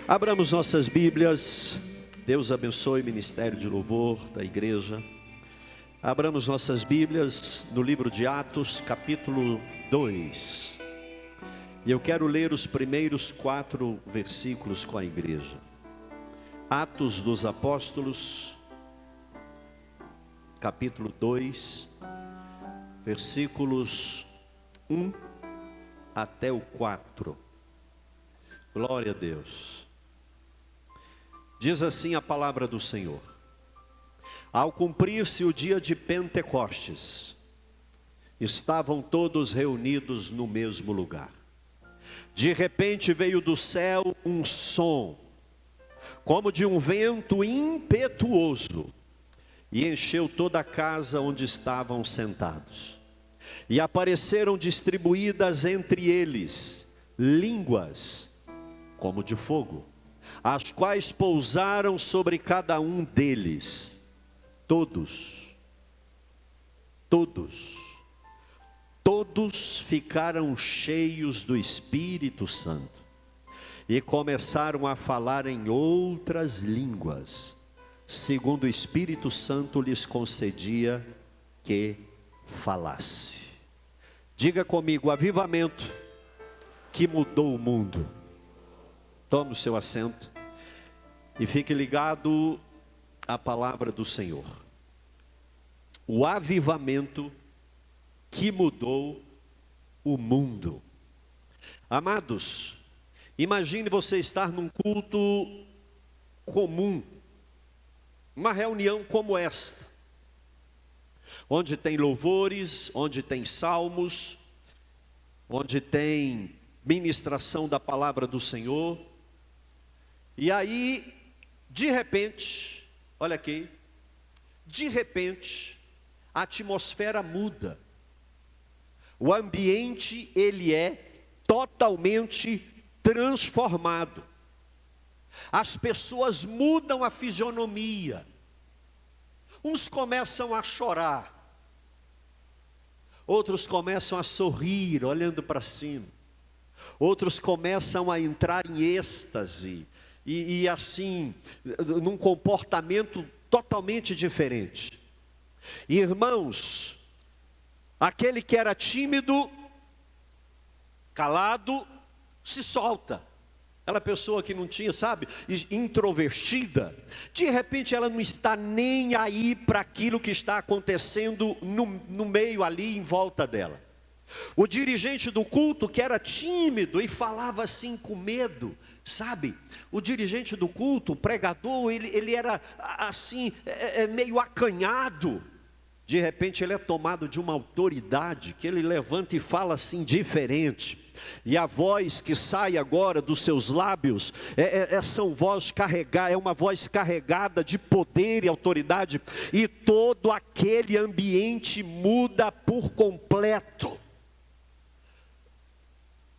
Abramos nossas Bíblias. Deus abençoe o ministério de louvor da igreja. Abramos nossas Bíblias no livro de Atos, capítulo 2. E eu quero ler os primeiros 4 versículos com a igreja. Atos dos Apóstolos, capítulo 2, versículos 1 até o 4. Glória a Deus. Diz assim a palavra do Senhor: ao cumprir-se o dia de Pentecostes, estavam todos reunidos no mesmo lugar. De repente veio do céu um som, como de um vento impetuoso, e encheu toda a casa onde estavam sentados. E apareceram distribuídas entre eles línguas como de fogo, as quais pousaram sobre cada um deles. Todos ficaram cheios do Espírito Santo e começaram a falar em outras línguas, segundo o Espírito Santo lhes concedia que falasse. Diga comigo: avivamento que mudou o mundo. Tome o seu assento e fique ligado à palavra do Senhor. O avivamento que mudou o mundo. Amados, imagine você estar num culto comum, uma reunião como esta, onde tem louvores, onde tem salmos, onde tem ministração da palavra do Senhor. E aí, de repente, olha aqui, de repente, a atmosfera muda. O ambiente, ele é totalmente transformado. As pessoas mudam a fisionomia. Uns começam a chorar. Outros começam a sorrir, olhando para cima. Outros começam a entrar em êxtase. E assim, num comportamento totalmente diferente. Irmãos, aquele que era tímido, calado, se solta. Aquela pessoa que não tinha, sabe, introvertida, de repente ela não está nem aí para aquilo que está acontecendo no meio ali em volta dela. O dirigente do culto, que era tímido e falava assim com medo, sabe, o dirigente do culto, o pregador, ele era assim, meio acanhado. De repente ele é tomado de uma autoridade, que ele levanta e fala assim diferente. E a voz que sai agora dos seus lábios, é uma voz carregada de poder e autoridade. E todo aquele ambiente muda por completo.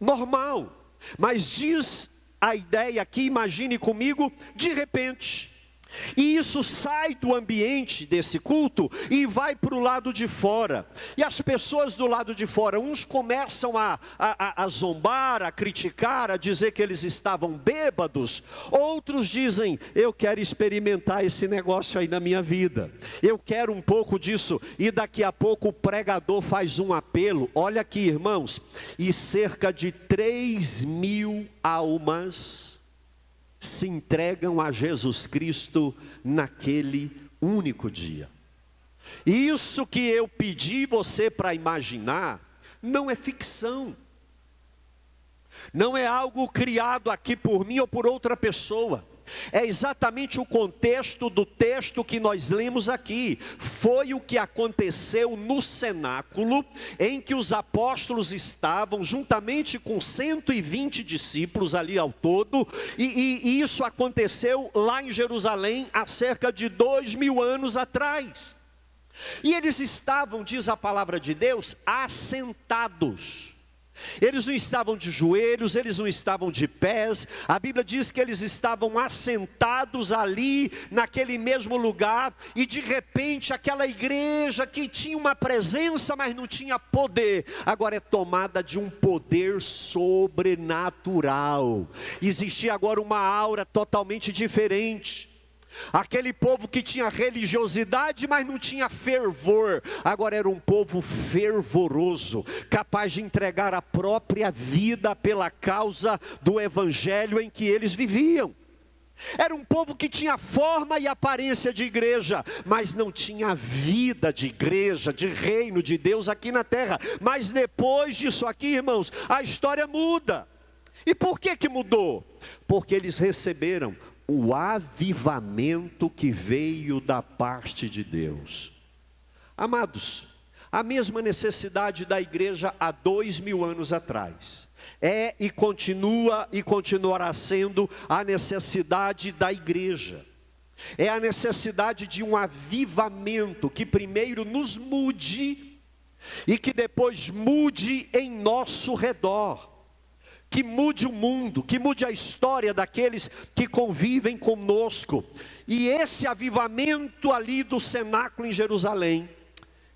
Normal, mas diz a ideia aqui, imagine comigo, de repente. E isso sai do ambiente desse culto e vai para o lado de fora. E as pessoas do lado de fora, uns começam a zombar, a criticar, a dizer que eles estavam bêbados. Outros dizem: eu quero experimentar esse negócio aí na minha vida. Eu quero um pouco disso. E daqui a pouco o pregador faz um apelo. Olha aqui, irmãos. E cerca de 3.000 almas se entregam a Jesus Cristo naquele único dia. Isso que eu pedi você para imaginar, não é ficção. Não é algo criado aqui por mim ou por outra pessoa. É exatamente o contexto do texto que nós lemos aqui. Foi o que aconteceu no cenáculo, em que os apóstolos estavam juntamente com 120 discípulos ali ao todo. E isso aconteceu lá em Jerusalém há cerca de 2.000 anos atrás. E eles estavam, diz a palavra de Deus, assentados. Eles não estavam de joelhos, eles não estavam de pés. A Bíblia diz que eles estavam assentados ali, naquele mesmo lugar. E de repente aquela igreja que tinha uma presença, mas não tinha poder, agora é tomada de um poder sobrenatural. Existia agora uma aura totalmente diferente. Aquele povo que tinha religiosidade, mas não tinha fervor, agora era um povo fervoroso, capaz de entregar a própria vida pela causa do evangelho em que eles viviam. Era um povo que tinha forma e aparência de igreja, mas não tinha vida de igreja, de reino de Deus aqui na terra. Mas depois disso aqui, irmãos, a história muda. E por que mudou? Porque eles receberam o avivamento que veio da parte de Deus. Amados, a mesma necessidade da igreja há 2000 anos atrás é e continua e continuará sendo a necessidade da igreja. É a necessidade de um avivamento que primeiro nos mude e que depois mude em nosso redor. Que mude o mundo, que mude a história daqueles que convivem conosco. E esse avivamento ali do cenáculo em Jerusalém,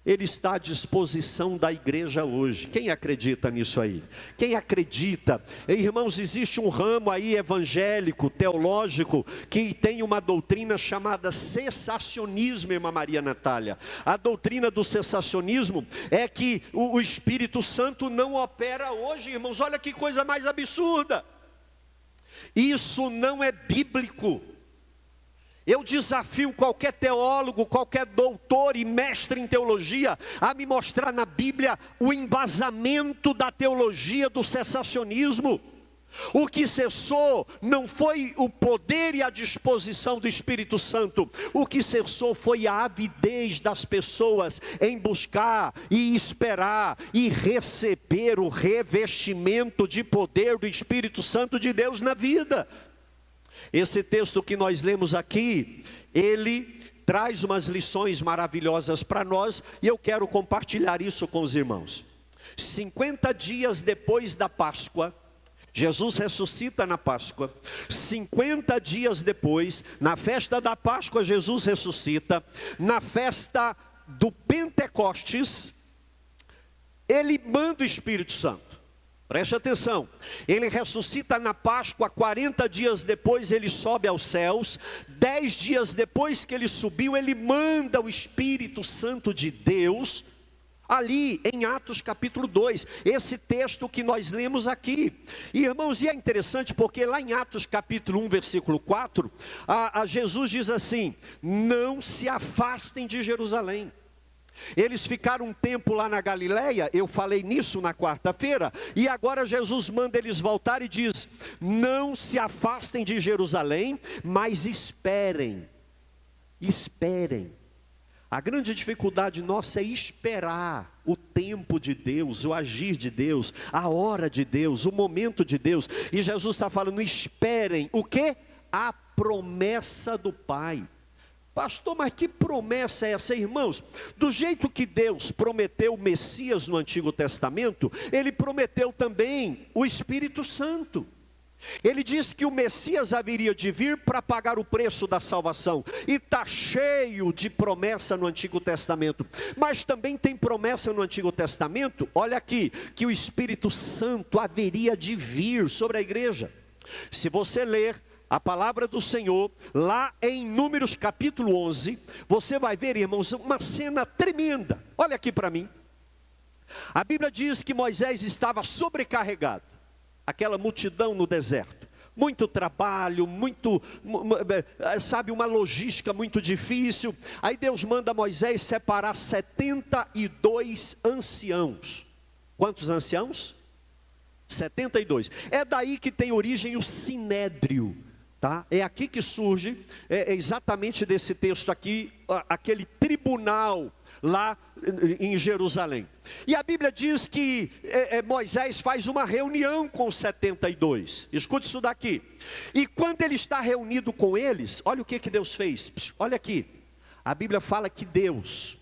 ele está à disposição da igreja hoje. Quem acredita nisso aí? Quem acredita? Irmãos, existe um ramo aí evangélico, teológico, que tem uma doutrina chamada cessacionismo, irmã Maria Natália. A doutrina do cessacionismo é que o Espírito Santo não opera hoje, irmãos. Olha que coisa mais absurda. Isso não é bíblico. Eu desafio qualquer teólogo, qualquer doutor e mestre em teologia a me mostrar na Bíblia o embasamento da teologia do cessacionismo. O que cessou não foi o poder e a disposição do Espírito Santo. O que cessou foi a avidez das pessoas em buscar e esperar e receber o revestimento de poder do Espírito Santo de Deus na vida. Esse texto que nós lemos aqui, ele traz umas lições maravilhosas para nós, e eu quero compartilhar isso com os irmãos. 50 dias depois da Páscoa, Jesus ressuscita na Páscoa. 50 dias depois, na festa da Páscoa, Jesus ressuscita. Na festa do Pentecostes, ele manda o Espírito Santo. Preste atenção, ele ressuscita na Páscoa, 40 dias depois ele sobe aos céus, 10 dias depois que ele subiu, ele manda o Espírito Santo de Deus, ali em Atos capítulo 2, esse texto que nós lemos aqui. E irmãos, e é interessante porque lá em Atos capítulo 1, versículo 4, Jesus diz assim: não se afastem de Jerusalém. Eles ficaram um tempo lá na Galileia, eu falei nisso na quarta-feira, e agora Jesus manda eles voltar e diz: não se afastem de Jerusalém, mas esperem. A grande dificuldade nossa é esperar o tempo de Deus, o agir de Deus, a hora de Deus, o momento de Deus. E Jesus está falando: esperem o quê? A promessa do Pai. Pastor, mas que promessa é essa, irmãos? Do jeito que Deus prometeu o Messias no Antigo Testamento, Ele prometeu também o Espírito Santo. Ele disse que o Messias haveria de vir para pagar o preço da salvação. E está cheio de promessa no Antigo Testamento. Mas também tem promessa no Antigo Testamento, olha aqui, que o Espírito Santo haveria de vir sobre a igreja. Se você ler a palavra do Senhor, lá em Números capítulo 11, você vai ver, irmãos, uma cena tremenda. Olha aqui para mim. A Bíblia diz que Moisés estava sobrecarregado, aquela multidão no deserto. Muito trabalho, uma logística muito difícil. Aí Deus manda Moisés separar 72 anciãos. Quantos anciãos? 72. É daí que tem origem o Sinédrio. Tá? É aqui que surge, é exatamente desse texto aqui, aquele tribunal lá em Jerusalém. E a Bíblia diz que Moisés faz uma reunião com os 72. Escute isso daqui. E quando ele está reunido com eles, olha o que Deus fez. Olha aqui. A Bíblia fala que Deus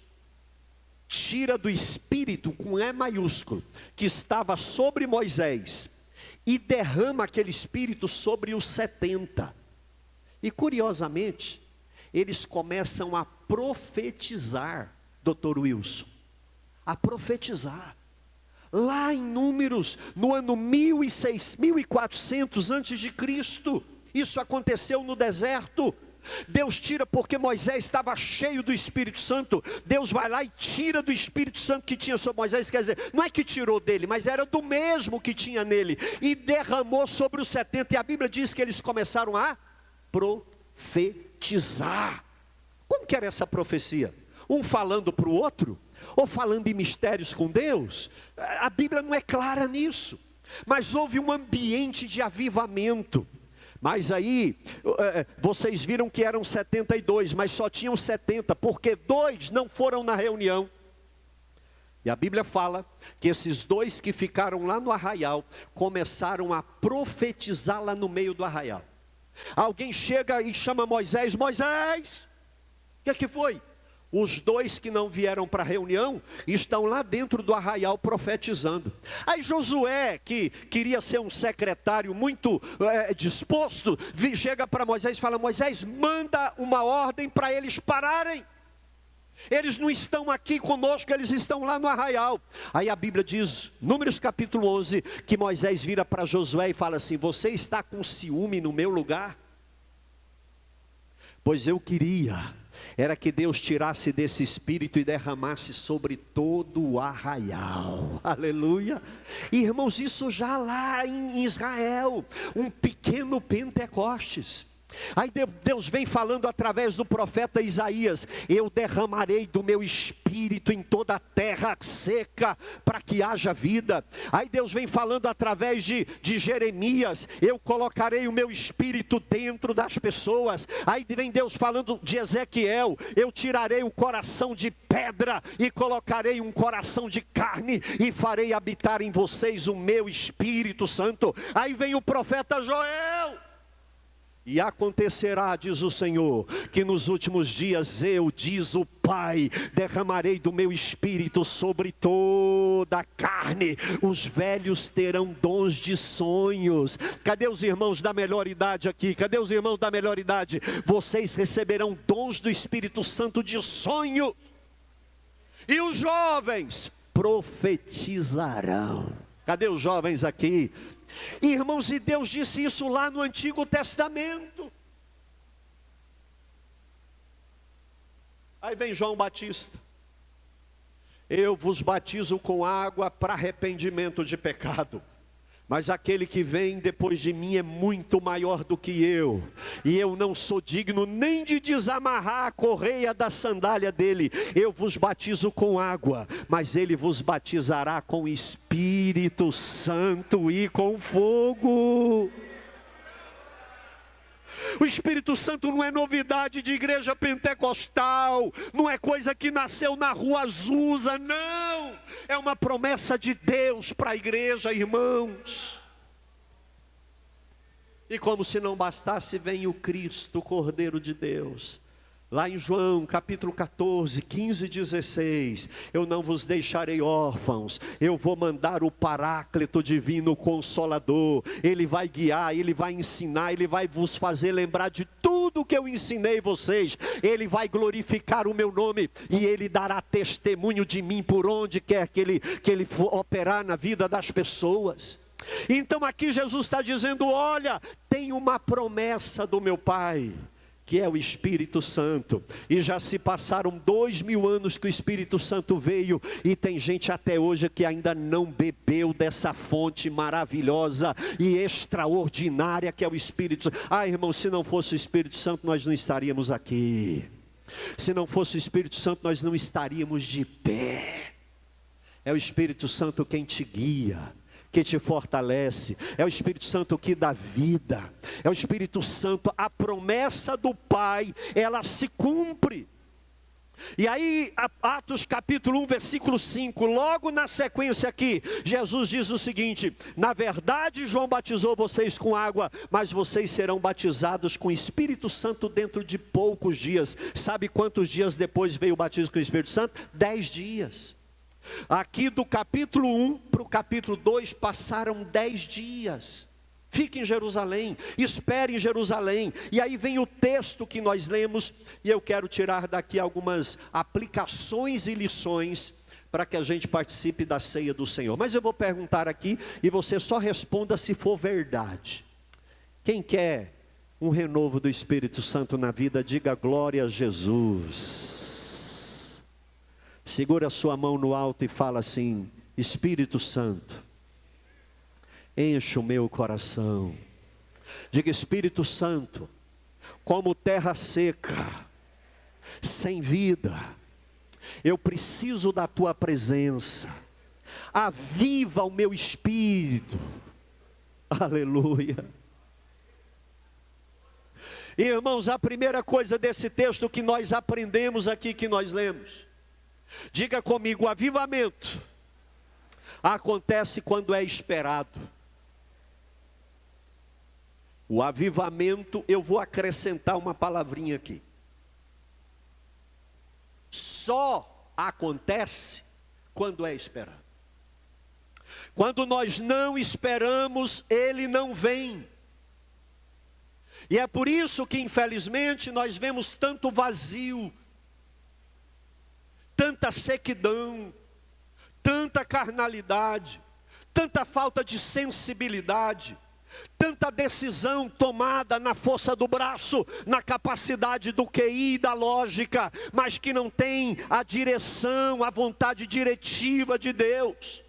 tira do Espírito, com E maiúsculo, que estava sobre Moisés, e derrama aquele Espírito sobre os 70. E curiosamente, eles começam a profetizar, Dr. Wilson, a profetizar. Lá em Números, no ano 1400 antes de Cristo, isso aconteceu no deserto. Deus tira porque Moisés estava cheio do Espírito Santo. Deus vai lá e tira do Espírito Santo que tinha sobre Moisés. Quer dizer, não é que tirou dele, mas era do mesmo que tinha nele, e derramou sobre os 70. E a Bíblia diz que eles começaram a profetizar. Como que era essa profecia? Um falando para o outro? Ou falando em mistérios com Deus? A Bíblia não é clara nisso, mas houve um ambiente de avivamento. Mas aí, vocês viram que eram 72, mas só tinham 70, porque 2 não foram na reunião. E a Bíblia fala que esses 2 que ficaram lá no arraial, começaram a profetizar lá no meio do arraial. Alguém chega e chama Moisés: Moisés, o que foi? Os 2 que não vieram para a reunião estão lá dentro do arraial profetizando. Aí Josué, que queria ser um secretário muito disposto, chega para Moisés e fala: Moisés, manda uma ordem para eles pararem. Eles não estão aqui conosco, eles estão lá no arraial. Aí a Bíblia diz, Números capítulo 11, que Moisés vira para Josué e fala assim: você está com ciúme no meu lugar? Pois eu queria era que Deus tirasse desse espírito e derramasse sobre todo o arraial. Aleluia. Irmãos, isso já lá em Israel, um pequeno Pentecostes. Aí Deus vem falando através do profeta Isaías: eu derramarei do meu espírito em toda a terra seca, para que haja vida. Aí Deus vem falando através de Jeremias: eu colocarei o meu espírito dentro das pessoas. Aí vem Deus falando de Ezequiel: eu tirarei o coração de pedra e colocarei um coração de carne, e farei habitar em vocês o meu Espírito Santo. Aí vem o profeta Joel: e acontecerá, diz o Senhor, que nos últimos dias eu, diz o Pai, derramarei do meu espírito sobre toda a carne. Os velhos terão dons de sonhos. Cadê os irmãos da melhor idade aqui? Cadê os irmãos da melhor idade? Vocês receberão dons do Espírito Santo de sonho. E os jovens profetizarão. Cadê os jovens aqui? Irmãos, e Deus disse isso lá no Antigo Testamento. Aí vem João Batista: eu vos batizo com água para arrependimento de pecado, mas aquele que vem depois de mim é muito maior do que eu, e eu não sou digno nem de desamarrar a correia da sandália dele. Eu vos batizo com água, mas ele vos batizará com Espírito Santo e com fogo. O Espírito Santo não é novidade de igreja pentecostal, não é coisa que nasceu na rua Azusa, não. É uma promessa de Deus para a igreja, irmãos. E como se não bastasse, vem o Cristo, o Cordeiro de Deus. Lá em João capítulo 14, 15 e 16, eu não vos deixarei órfãos, eu vou mandar o Paráclito Divino Consolador. Ele vai guiar, ele vai ensinar, ele vai vos fazer lembrar de tudo que eu ensinei vocês. Ele vai glorificar o meu nome, e ele dará testemunho de mim por onde quer que ele for operar na vida das pessoas. Então aqui Jesus está dizendo: olha, tem uma promessa do meu Pai, que é o Espírito Santo. E já se passaram 2000 anos que o Espírito Santo veio, e tem gente até hoje que ainda não bebeu dessa fonte maravilhosa e extraordinária que é o Espírito Santo. Ah, irmão, se não fosse o Espírito Santo, nós não estaríamos aqui. Se não fosse o Espírito Santo, nós não estaríamos de pé. É o Espírito Santo quem te guia, que te fortalece. É o Espírito Santo que dá vida. É o Espírito Santo. A promessa do Pai, ela se cumpre. E aí, Atos capítulo 1, versículo 5, logo na sequência aqui, Jesus diz o seguinte: na verdade João batizou vocês com água, mas vocês serão batizados com o Espírito Santo dentro de poucos dias. Sabe quantos dias depois veio o batismo com o Espírito Santo? 10 dias. Aqui do capítulo 1 para o capítulo 2 passaram 10 dias. Fique em Jerusalém, espere em Jerusalém. E aí vem o texto que nós lemos, e eu quero tirar daqui algumas aplicações e lições para que a gente participe da ceia do Senhor. Mas eu vou perguntar aqui, e você só responda se for verdade. Quem quer um renovo do Espírito Santo na vida, diga glória a Jesus. Segura a sua mão no alto e fala assim: Espírito Santo, enche o meu coração. Diga: Espírito Santo, como terra seca, sem vida, eu preciso da tua presença. Aviva o meu espírito. Aleluia. Irmãos, a primeira coisa desse texto que nós aprendemos aqui, que nós lemos, diga comigo: o avivamento acontece quando é esperado. O avivamento, eu vou acrescentar uma palavrinha aqui. Só acontece quando é esperado. Quando nós não esperamos, ele não vem. E é por isso que, infelizmente, nós vemos tanto vazio, tanta sequidão, tanta carnalidade, tanta falta de sensibilidade, tanta decisão tomada na força do braço, na capacidade do QI e da lógica, mas que não tem a direção, a vontade diretiva de Deus.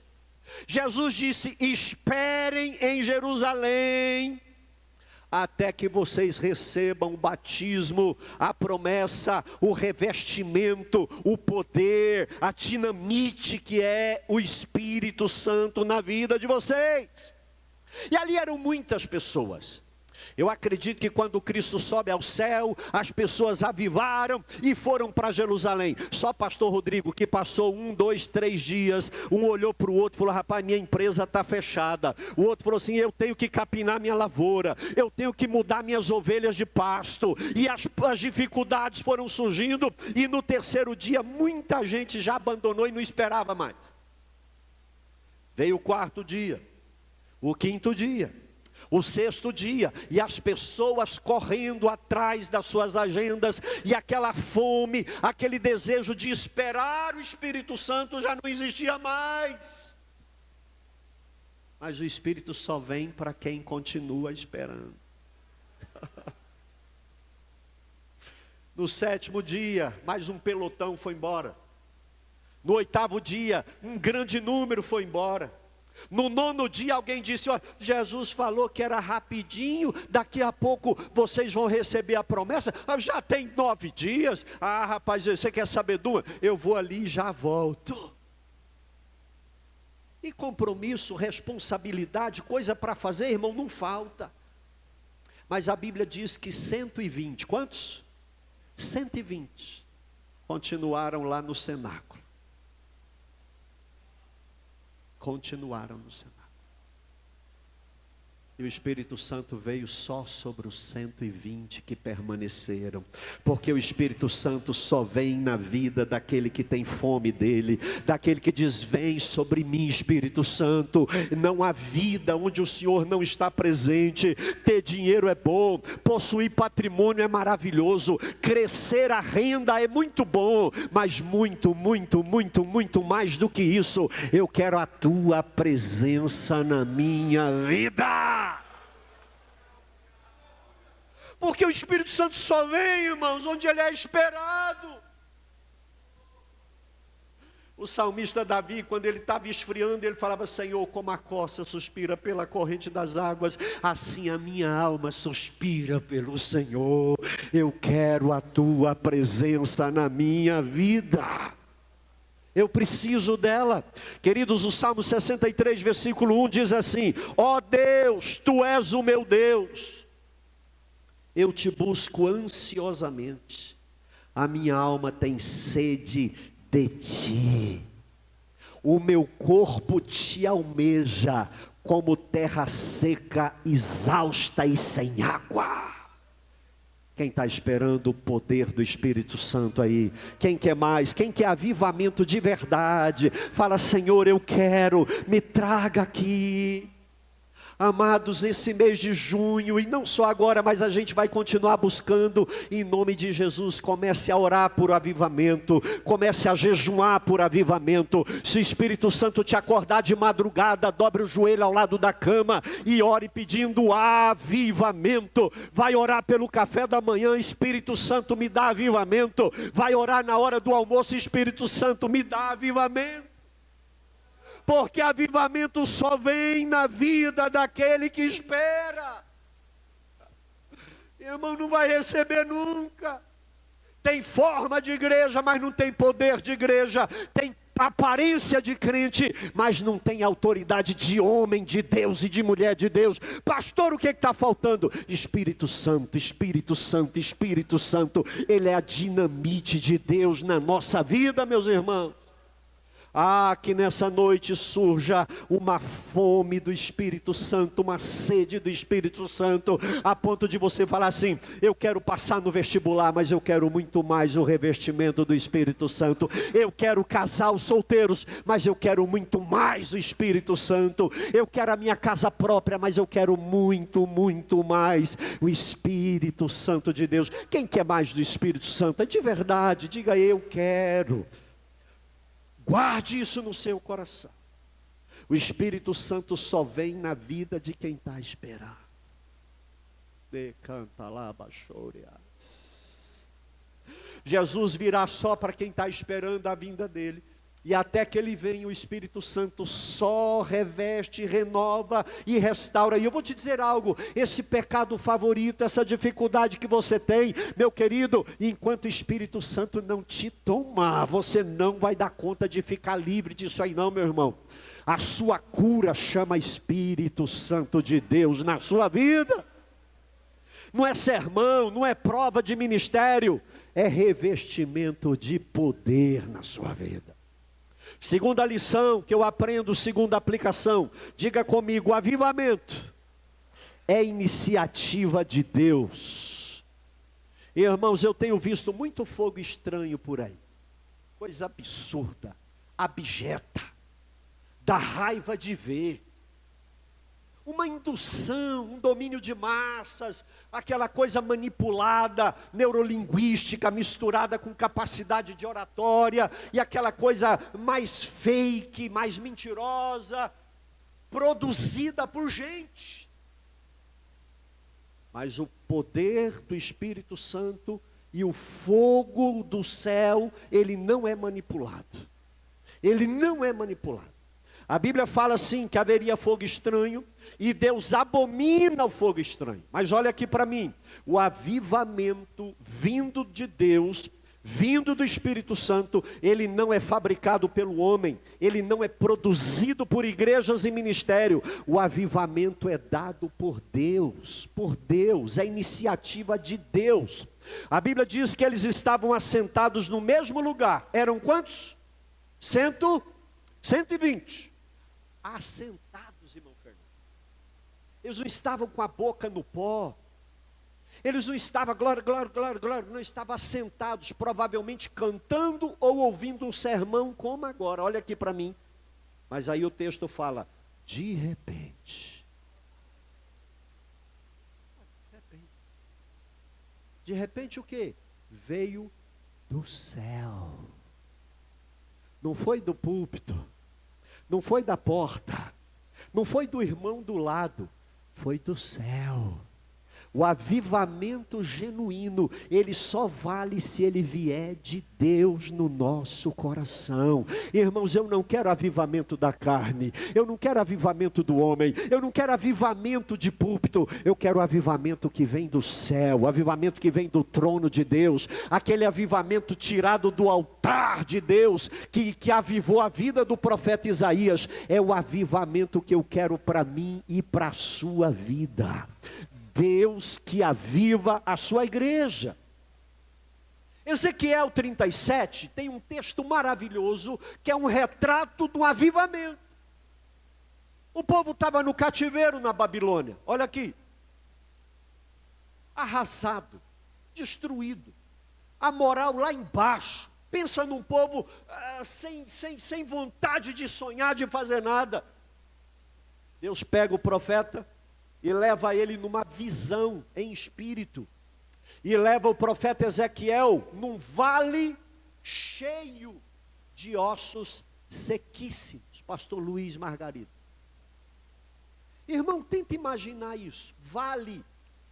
Jesus disse: esperem em Jerusalém, até que vocês recebam o batismo, a promessa, o revestimento, o poder, a dinamite que é o Espírito Santo na vida de vocês. E ali eram muitas pessoas. Eu acredito que quando Cristo sobe ao céu, as pessoas avivaram e foram para Jerusalém. Só pastor Rodrigo, que passou 1, 2, 3 dias, um olhou para o outro e falou: rapaz, minha empresa está fechada. O outro falou assim: eu tenho que capinar minha lavoura, eu tenho que mudar minhas ovelhas de pasto. E as dificuldades foram surgindo, e no terceiro dia muita gente já abandonou e não esperava mais. Veio o quarto dia, o quinto dia, o sexto dia, e as pessoas correndo atrás das suas agendas, e aquela fome, aquele desejo de esperar o Espírito Santo já não existia mais. Mas o Espírito só vem para quem continua esperando. No sétimo dia, mais um pelotão foi embora. No oitavo dia, um grande número foi embora. No nono dia alguém disse: ó, Jesus falou que era rapidinho, daqui a pouco vocês vão receber a promessa. Já tem 9 dias. Ah, rapaz, você quer saber de uma? Eu vou ali e já volto. E compromisso, responsabilidade, coisa para fazer, irmão, não falta. Mas a Bíblia diz que 120, quantos? 120 continuaram lá no cenáculo. Continuaram no cenáculo. E o Espírito Santo veio só sobre os 120 que permaneceram. Porque o Espírito Santo só vem na vida daquele que tem fome dele. Daquele que diz: vem sobre mim, Espírito Santo. Não há vida onde o Senhor não está presente. Ter dinheiro é bom, possuir patrimônio é maravilhoso, crescer a renda é muito bom, mas muito, muito, muito, muito mais do que isso, eu quero a tua presença na minha vida. Porque o Espírito Santo só vem, irmãos, onde ele é esperado. O salmista Davi, quando ele estava esfriando, ele falava: Senhor, como a corça suspira pela corrente das águas, assim a minha alma suspira pelo Senhor. Eu quero a tua presença na minha vida. Eu preciso dela. Queridos, o Salmo 63, versículo 1 diz assim: ó Deus, tu és o meu Deus, eu te busco ansiosamente. A minha alma tem sede de ti. O meu corpo te almeja, como terra seca, exausta e sem água. Quem está esperando o poder do Espírito Santo aí? Quem quer mais? Quem quer avivamento de verdade? Fala: Senhor, eu quero, me traga aqui. Amados, esse mês de junho, e não só agora, mas a gente vai continuar buscando, em nome de Jesus. Comece a orar por avivamento, comece a jejuar por avivamento. Se o Espírito Santo te acordar de madrugada, dobre o joelho ao lado da cama e ore pedindo avivamento. Vai orar pelo café da manhã: Espírito Santo, me dá avivamento. Vai orar na hora do almoço: Espírito Santo, me dá avivamento. Porque avivamento só vem na vida daquele que espera. Irmão, não vai receber nunca. Tem forma de igreja, mas não tem poder de igreja. Tem aparência de crente, mas não tem autoridade de homem de Deus e de mulher de Deus. Pastor, o que está faltando? Espírito Santo, Espírito Santo, Espírito Santo. Ele é a dinamite de Deus na nossa vida, meus irmãos. Ah, que nessa noite surja uma fome do Espírito Santo, uma sede do Espírito Santo, a ponto de você falar assim: eu quero passar no vestibular, mas eu quero muito mais o revestimento do Espírito Santo. Eu quero casar os solteiros, mas eu quero muito mais o Espírito Santo. Eu quero a minha casa própria, mas eu quero muito, muito mais o Espírito Santo de Deus. Quem quer mais do Espírito Santo? É de verdade, diga: eu quero. Guarde isso no seu coração. O Espírito Santo só vem na vida de quem está esperando. Decanta lá, baixorias. Jesus virá só para quem está esperando a vinda dele. E até que ele venha, o Espírito Santo só reveste, renova e restaura. E eu vou te dizer algo: esse pecado favorito, essa dificuldade que você tem, meu querido, enquanto o Espírito Santo não te tomar, você não vai dar conta de ficar livre disso aí não, meu irmão. A sua cura chama Espírito Santo de Deus na sua vida. Não é sermão, não é prova de ministério, é revestimento de poder na sua vida. Segunda lição que eu aprendo, segunda aplicação, diga comigo: avivamento é iniciativa de Deus. Irmãos, eu tenho visto muito fogo estranho por aí, coisa absurda, abjeta, dá raiva de ver. Uma indução, um domínio de massas, aquela coisa manipulada, neurolinguística, misturada com capacidade de oratória, e aquela coisa mais fake, mais mentirosa, produzida por gente. Mas o poder do Espírito Santo e o fogo do céu, ele não é manipulado. Ele não é manipulado. A Bíblia fala assim, que haveria fogo estranho, e Deus abomina o fogo estranho. Mas olha aqui para mim, o avivamento vindo de Deus, vindo do Espírito Santo, ele não é fabricado pelo homem, ele não é produzido por igrejas e ministério. O avivamento é dado por Deus, é iniciativa de Deus. A Bíblia diz que eles estavam assentados no mesmo lugar. Eram quantos? 120. Assentados, irmão Fernando. Eles não estavam com a boca no pó. Eles não estavam, glória, glória, glória, glória, não estavam assentados, provavelmente cantando ou ouvindo um sermão como agora. Olha aqui para mim. Mas aí o texto fala, de repente. De repente o quê? Veio do céu. Não foi do púlpito. Não foi da porta, não foi do irmão do lado, foi do céu. O avivamento genuíno, ele só vale se ele vier de Deus no nosso coração. Irmãos, eu não quero avivamento da carne, eu não quero avivamento do homem, eu não quero avivamento de púlpito, eu quero avivamento que vem do céu, avivamento que vem do trono de Deus, aquele avivamento tirado do altar de Deus, que avivou a vida do profeta Isaías. É o avivamento que eu quero para mim e para a sua vida. Deus que aviva a sua igreja. Ezequiel 37 tem um texto maravilhoso, que é um retrato de um avivamento. O povo estava no cativeiro na Babilônia, olha aqui, arrasado, destruído, a moral lá embaixo. Pensa num povo sem vontade de sonhar, de fazer nada. Deus pega o profeta e leva ele numa visão em espírito. E leva o profeta Ezequiel num vale cheio de ossos sequíssimos. Pastor Luiz Margarida. Irmão, tenta imaginar isso. Vale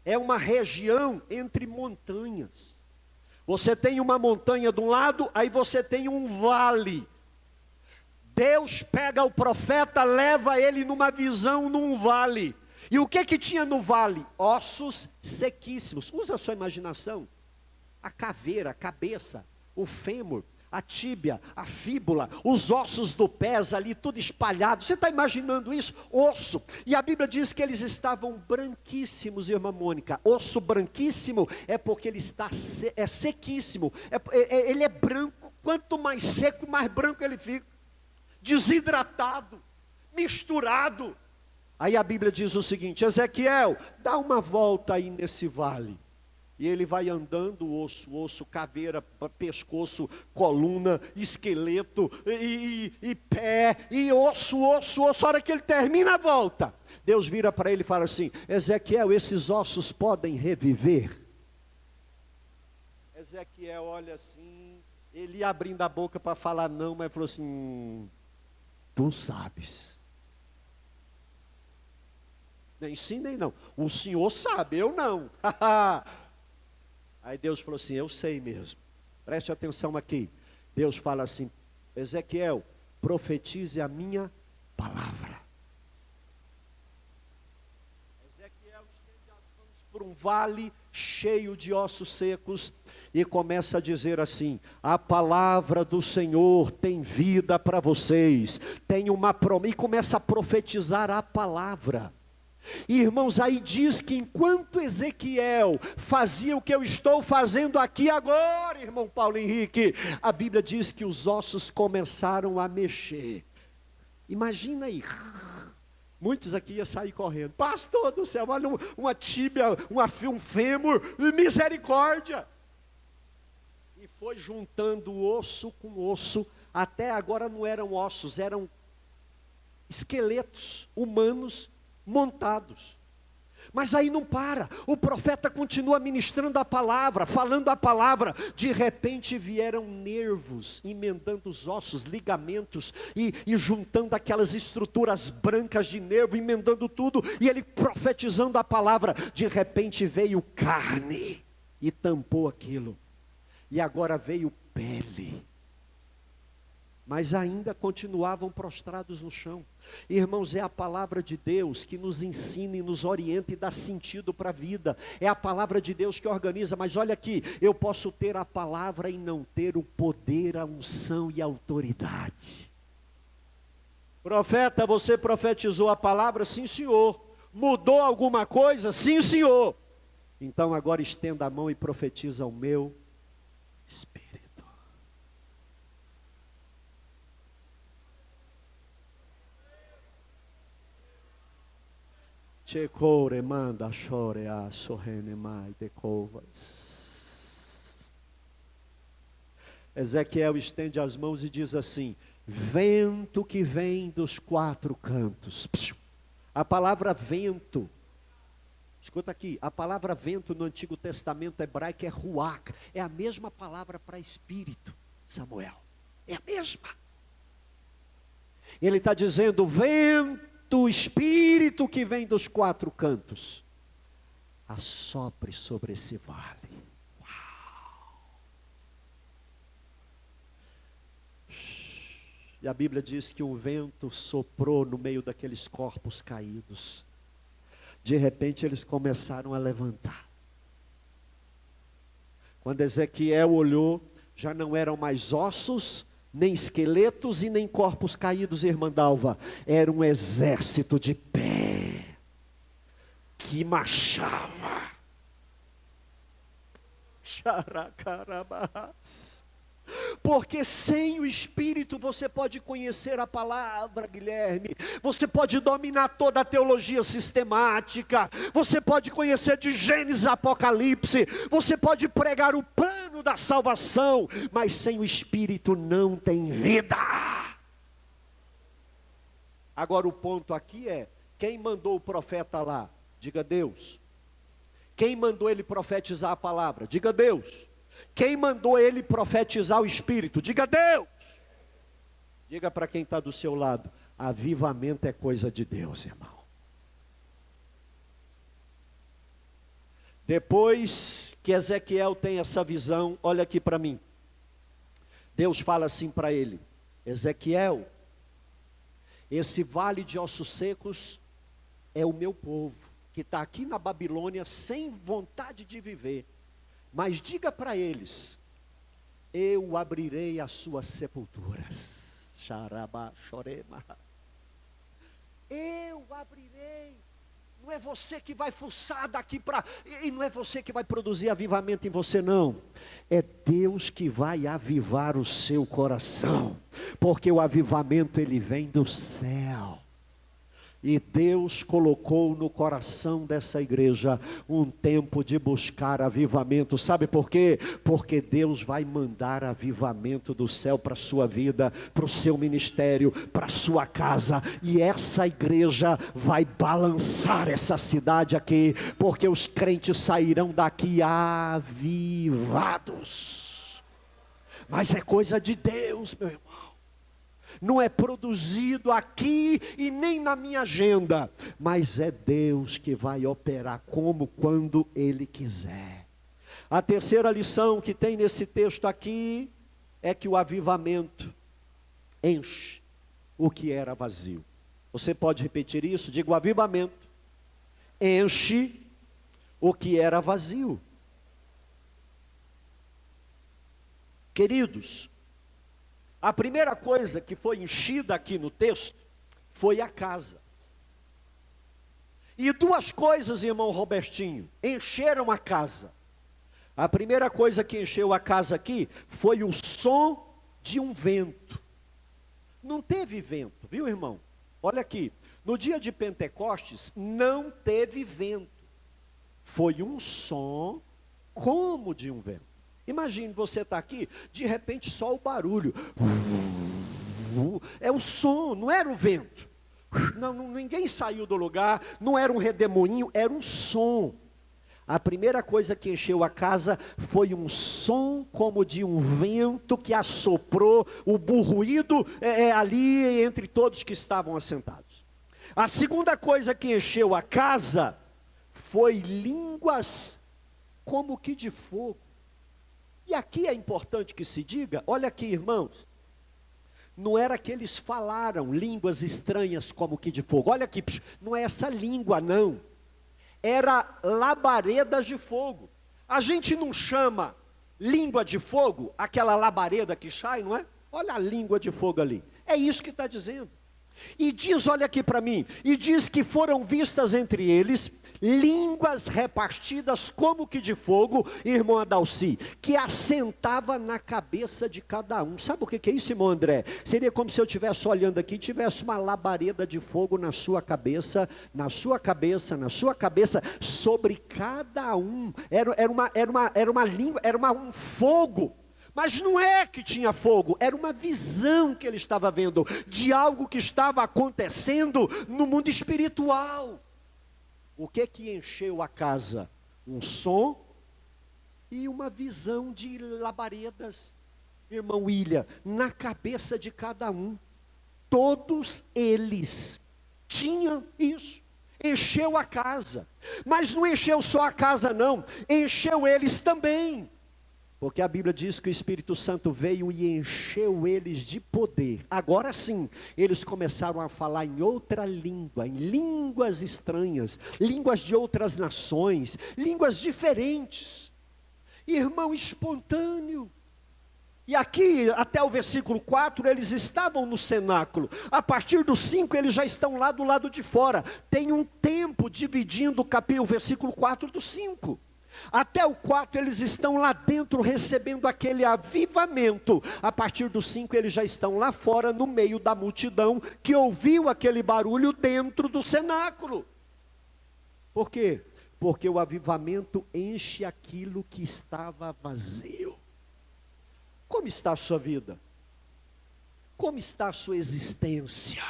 é uma região entre montanhas. Você tem uma montanha de um lado, aí você tem um vale. Deus pega o profeta, leva ele numa visão num vale. E o que tinha no vale? Ossos sequíssimos. Usa a sua imaginação. A caveira, a cabeça, o fêmur, a tíbia, a fíbula, os ossos do pés ali, tudo espalhado. Você está imaginando isso? Osso. E a Bíblia diz que eles estavam branquíssimos, irmã Mônica. Osso branquíssimo é porque ele está sequíssimo. Ele é branco. Quanto mais seco, mais branco ele fica. Desidratado, misturado. Aí a Bíblia diz o seguinte: Ezequiel, dá uma volta aí nesse vale. E ele vai andando, osso, caveira, pescoço, coluna, esqueleto, e pé, e osso. A hora que ele termina a volta, Deus vira para ele e fala assim: Ezequiel, esses ossos podem reviver? Ezequiel olha assim, ele abrindo a boca para falar não, mas falou assim: tu sabes. Nem sim, nem não. O senhor sabe, eu não. Aí Deus falou assim: eu sei mesmo. Preste atenção aqui. Deus fala assim: Ezequiel, profetize a minha palavra. Ezequiel estende as mãos por um vale cheio de ossos secos e começa a dizer assim: a palavra do Senhor tem vida para vocês. Tem uma promessa. E começa a profetizar a palavra. Irmãos, aí diz que enquanto Ezequiel fazia o que eu estou fazendo aqui agora, irmão Paulo Henrique, a Bíblia diz que os ossos começaram a mexer. Imagina aí, muitos aqui iam sair correndo. Pastor do céu, olha uma tíbia, um fêmur, misericórdia. E foi juntando osso com osso, até agora não eram ossos, eram esqueletos humanos montados. Mas aí não para, o profeta continua ministrando a palavra, falando a palavra. De repente vieram nervos, emendando os ossos, ligamentos, e juntando aquelas estruturas brancas de nervo, emendando tudo, e ele profetizando a palavra. De repente veio carne, e tampou aquilo, e agora veio pele, mas ainda continuavam prostrados no chão. Irmãos, é a palavra de Deus que nos ensina e nos orienta e dá sentido para a vida. É a palavra de Deus que organiza. Mas olha aqui, eu posso ter a palavra e não ter o poder, a unção e a autoridade. Profeta, você profetizou a palavra? Sim, senhor. Mudou alguma coisa? Sim, senhor. Então agora estenda a mão e profetiza o meu espírito. Checore manda chore a sorrene mai de covas. Ezequiel estende as mãos e diz assim: vento que vem dos quatro cantos. A palavra vento, escuta aqui, a palavra vento no Antigo Testamento hebraico é ruach, é a mesma palavra para espírito, Samuel, é a mesma. Ele está dizendo: vento, o espírito que vem dos quatro cantos, assopre sobre esse vale. Uau! E a Bíblia diz que um vento soprou no meio daqueles corpos caídos. De repente eles começaram a levantar. Quando Ezequiel olhou, já não eram mais ossos, nem esqueletos e nem corpos caídos, irmã Dalva. Era um exército de pé, que marchava. Xaracarabás. Porque sem o Espírito você pode conhecer a palavra, Guilherme. Você pode dominar toda a teologia sistemática. Você pode conhecer de Gênesis a Apocalipse. Você pode pregar o plano da salvação. Mas sem o Espírito não tem vida. Agora o ponto aqui é: quem mandou o profeta lá? Diga Deus. Quem mandou ele profetizar a palavra? Diga Deus. Quem mandou ele profetizar o Espírito? Diga Deus. Diga para quem está do seu lado: avivamento é coisa de Deus, irmão. Depois que Ezequiel tem essa visão, olha aqui para mim. Deus fala assim para ele: Ezequiel, esse vale de ossos secos é o meu povo, que está aqui na Babilônia sem vontade de viver. Mas diga para eles: eu abrirei as suas sepulturas. Xarabá, chorema. Eu abrirei. Não é você que vai fuçar daqui para... E não é você que vai produzir avivamento em você, não. É Deus que vai avivar o seu coração. Porque o avivamento, ele vem do céu. E Deus colocou no coração dessa igreja um tempo de buscar avivamento. Sabe por quê? Porque Deus vai mandar avivamento do céu para a sua vida, para o seu ministério, para a sua casa. E essa igreja vai balançar essa cidade aqui, porque os crentes sairão daqui avivados. Mas é coisa de Deus, meu irmão. Não é produzido aqui e nem na minha agenda, mas é Deus que vai operar como, quando Ele quiser. A terceira lição que tem nesse texto aqui é que o avivamento enche o que era vazio. Você pode repetir isso? Diga: o avivamento enche o que era vazio. Queridos, a primeira coisa que foi enchida aqui no texto foi a casa. E duas coisas, irmão Robertinho, encheram a casa. A primeira coisa que encheu a casa aqui foi o som de um vento. Não teve vento, viu, irmão? Olha aqui, no dia de Pentecostes não teve vento. Foi um som como de um vento. Imagine você estar aqui, de repente só o barulho. É o som, não era o vento. Não, ninguém saiu do lugar, não era um redemoinho, era um som. A primeira coisa que encheu a casa foi um som como de um vento que assoprou o burruído ali entre todos que estavam assentados. A segunda coisa que encheu a casa foi línguas como que de fogo. E aqui é importante que se diga, olha aqui, irmãos, não era que eles falaram línguas estranhas como que de fogo. Olha aqui, não é essa língua não. Era labaredas de fogo. A gente não chama língua de fogo aquela labareda que sai, não é? Olha a língua de fogo ali. É isso que está dizendo. E diz, olha aqui para mim, e diz que foram vistas entre eles línguas repartidas como que de fogo, irmão Adalci, que assentava na cabeça de cada um. Sabe o que é isso, irmão André? Seria como se eu estivesse olhando aqui e tivesse uma labareda de fogo na sua cabeça, na sua cabeça, na sua cabeça, sobre cada um. Era uma língua, era um fogo. Mas não é que tinha fogo, era uma visão que ele estava vendo, de algo que estava acontecendo no mundo espiritual. O que encheu a casa? Um som e uma visão de labaredas, irmão William, na cabeça de cada um. Todos eles tinham isso. Encheu a casa, mas não encheu só a casa não, encheu eles também. Porque a Bíblia diz que o Espírito Santo veio e encheu eles de poder. Agora sim, eles começaram a falar em outra língua, em línguas estranhas, línguas de outras nações, línguas diferentes. Irmão, espontâneo. E aqui, até o versículo 4, eles estavam no cenáculo. A partir do 5, eles já estão lá do lado de fora. Tem um tempo dividindo o versículo 4 do 5. Até o 4 eles estão lá dentro recebendo aquele avivamento. A partir do 5 eles já estão lá fora no meio da multidão que ouviu aquele barulho dentro do cenáculo. Por quê? Porque o avivamento enche aquilo que estava vazio. Como está a sua vida? Como está a sua existência?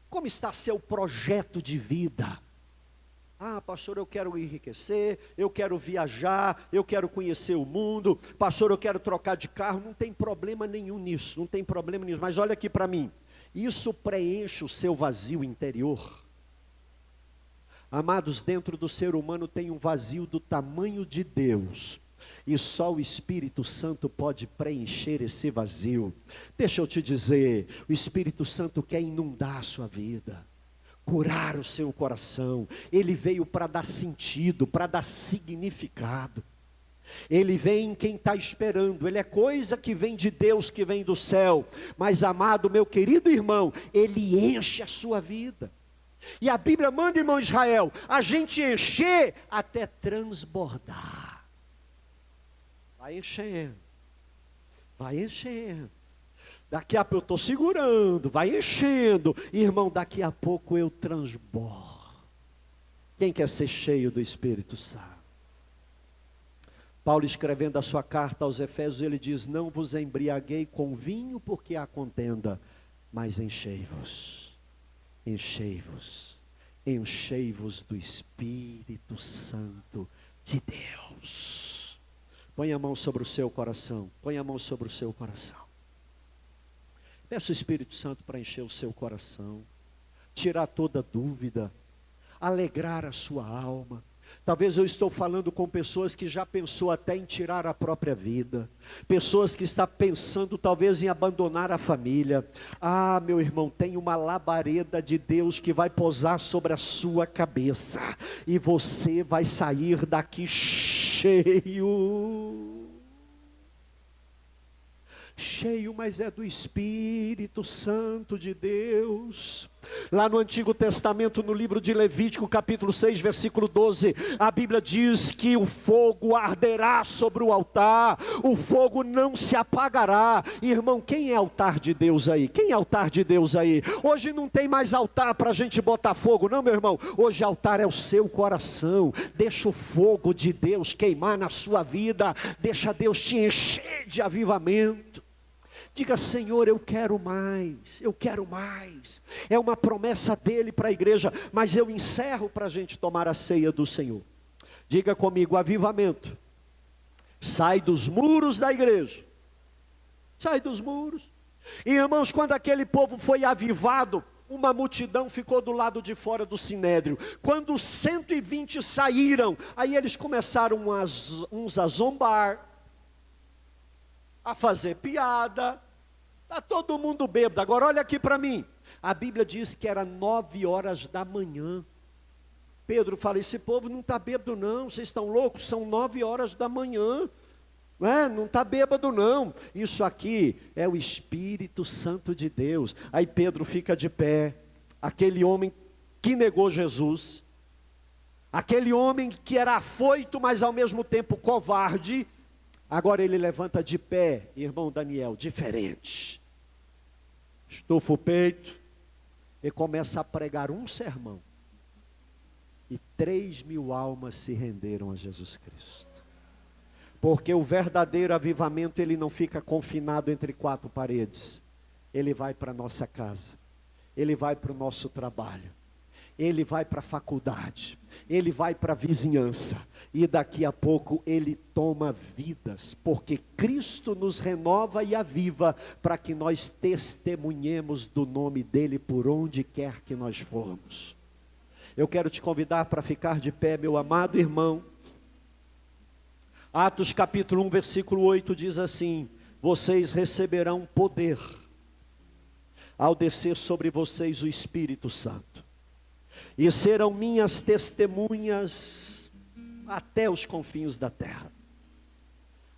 Como está seu projeto de vida? Ah, pastor, eu quero enriquecer, eu quero viajar, eu quero conhecer o mundo. Pastor, eu quero trocar de carro. Não tem problema nenhum nisso, não tem problema nenhum. Mas olha aqui para mim, isso preenche o seu vazio interior. Amados, dentro do ser humano tem um vazio do tamanho de Deus. E só o Espírito Santo pode preencher esse vazio. Deixa eu te dizer, o Espírito Santo quer inundar a sua vida, curar o seu coração. Ele veio para dar sentido, para dar significado. Ele vem em quem está esperando. Ele é coisa que vem de Deus, que vem do céu. Mas amado, meu querido irmão, Ele enche a sua vida. E a Bíblia manda, irmão Israel, a gente encher até transbordar. Vai enchendo, vai enchendo. Daqui a pouco eu estou segurando, vai enchendo. Irmão, daqui a pouco eu transbordo. Quem quer ser cheio do Espírito Santo? Paulo, escrevendo a sua carta aos Efésios, ele diz: não vos embriaguei com vinho, porque há contenda, mas enchei-vos, enchei-vos, enchei-vos do Espírito Santo de Deus. Põe a mão sobre o seu coração, põe a mão sobre o seu coração. Peça o Espírito Santo para encher o seu coração, tirar toda dúvida, alegrar a sua alma. Talvez eu estou falando com pessoas que já pensou até em tirar a própria vida, pessoas que estão pensando talvez em abandonar a família. Ah, meu irmão, tem uma labareda de Deus que vai pousar sobre a sua cabeça, e você vai sair daqui cheio, mas é do Espírito Santo de Deus. Lá no Antigo Testamento, no livro de Levítico, capítulo 6, versículo 12, a Bíblia diz que o fogo arderá sobre o altar, o fogo não se apagará. Irmão, quem é altar de Deus aí? Quem é altar de Deus aí? Hoje não tem mais altar para a gente botar fogo, não, meu irmão. Hoje altar é o seu coração. Deixa o fogo de Deus queimar na sua vida, deixa Deus te encher de avivamento. Diga: Senhor, eu quero mais, eu quero mais. É uma promessa dele para a igreja, mas eu encerro para a gente tomar a ceia do Senhor. Diga comigo: avivamento sai dos muros da igreja, sai dos muros. E irmãos, quando aquele povo foi avivado, uma multidão ficou do lado de fora do sinédrio. Quando 120 saíram, aí eles começaram uns a zombar, a fazer piada. Está todo mundo bêbado. Agora olha aqui para mim. A Bíblia diz que era 9 horas da manhã. Pedro fala: esse povo não está bêbado não, vocês estão loucos? São 9 horas da manhã. Não está bêbado não. Isso aqui é o Espírito Santo de Deus. Aí Pedro fica de pé. Aquele homem que negou Jesus, aquele homem que era afoito, mas ao mesmo tempo covarde, agora ele levanta de pé, irmão Daniel, diferente. Estufa o peito e começa a pregar um sermão. E 3.000 almas se renderam a Jesus Cristo. Porque o verdadeiro avivamento, ele não fica confinado entre 4 paredes. Ele vai para a nossa casa, ele vai para o nosso trabalho, ele vai para a faculdade, ele vai para a vizinhança, e daqui a pouco ele toma vidas, porque Cristo nos renova e aviva, para que nós testemunhemos do nome dele por onde quer que nós formos. Eu quero te convidar para ficar de pé, meu amado irmão. Atos capítulo 1, versículo 8 diz assim: vocês receberão poder ao descer sobre vocês o Espírito Santo, e serão minhas testemunhas até os confins da terra.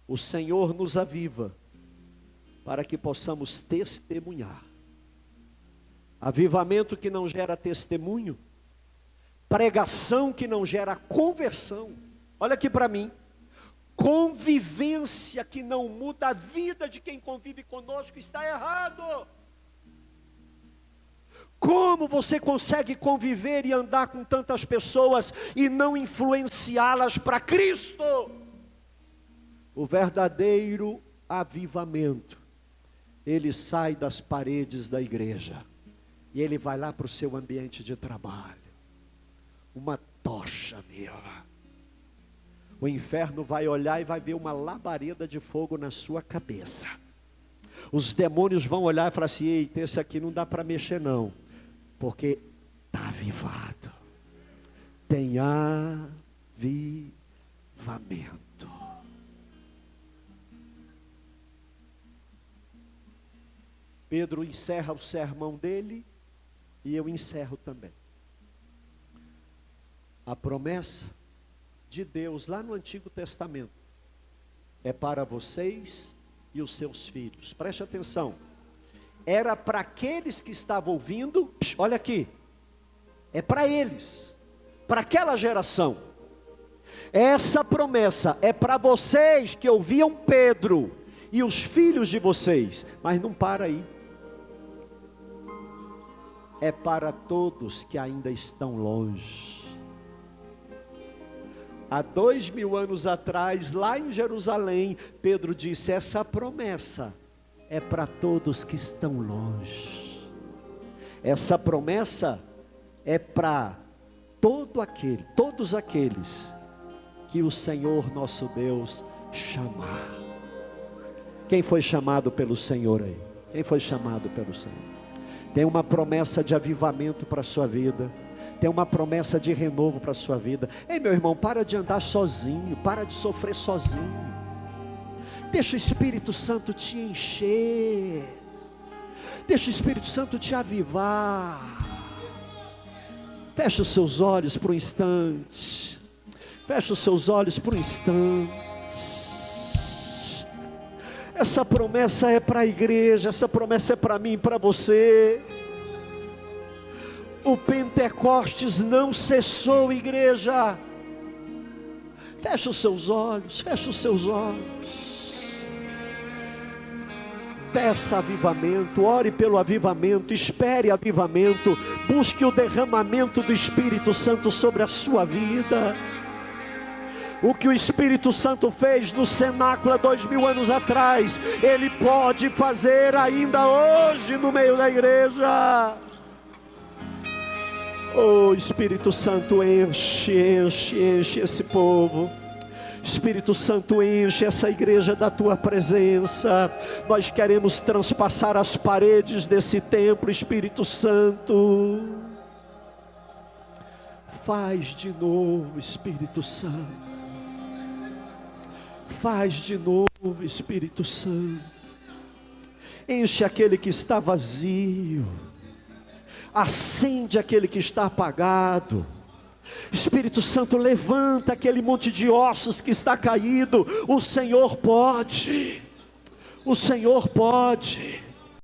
O Senhor nos aviva para que possamos testemunhar. Avivamento que não gera testemunho, pregação que não gera conversão, Olha aqui para mim. Convivência que não muda a vida de quem convive conosco está errado. Como você consegue conviver e andar com tantas pessoas e não influenciá-las para Cristo? O verdadeiro avivamento, ele sai das paredes da igreja e ele vai lá para o seu ambiente de trabalho. Uma tocha viva. O inferno vai olhar e vai ver uma labareda de fogo na sua cabeça. Os demônios vão olhar e falar assim: eita, esse aqui não dá para mexer não, porque está avivado. Tem avivamento. Pedro encerra o sermão dele e eu encerro também. A promessa de Deus lá no Antigo Testamento é para vocês e os seus filhos. Preste atenção. Era para aqueles que estavam ouvindo, olha aqui, é para eles, para aquela geração. Essa promessa é para vocês que ouviam Pedro e os filhos de vocês, mas não para aí. É para todos que ainda estão longe. Há 2000 anos atrás, lá em Jerusalém, Pedro disse: essa promessa é para todos que estão longe. Essa promessa é para todos aqueles que o Senhor nosso Deus chamar. Quem foi chamado pelo Senhor aí? Quem foi chamado pelo Senhor? Tem uma promessa de avivamento para a sua vida. Tem uma promessa de renovo para a sua vida. Ei, meu irmão, para de andar sozinho, para de sofrer sozinho. Deixa o Espírito Santo te encher. Deixa o Espírito Santo te avivar. Fecha os seus olhos por um instante. Fecha os seus olhos por um instante. Essa promessa é para a igreja, essa promessa é para mim e para você. O Pentecostes não cessou, igreja. Fecha os seus olhos, fecha os seus olhos. Peça avivamento, ore pelo avivamento, espere avivamento, busque o derramamento do Espírito Santo sobre a sua vida. O que o Espírito Santo fez no cenáculo há 2000 anos atrás, Ele pode fazer ainda hoje no meio da igreja. Oh, Espírito Santo, enche esse povo. Espírito Santo, enche essa igreja da tua presença. Nós queremos transpassar as paredes desse templo, Espírito Santo. Faz de novo, Espírito Santo. Faz de novo, Espírito Santo. Enche aquele que está vazio. Acende aquele que está apagado. Espírito Santo, levanta aquele monte de ossos que está caído. O Senhor pode. O Senhor pode.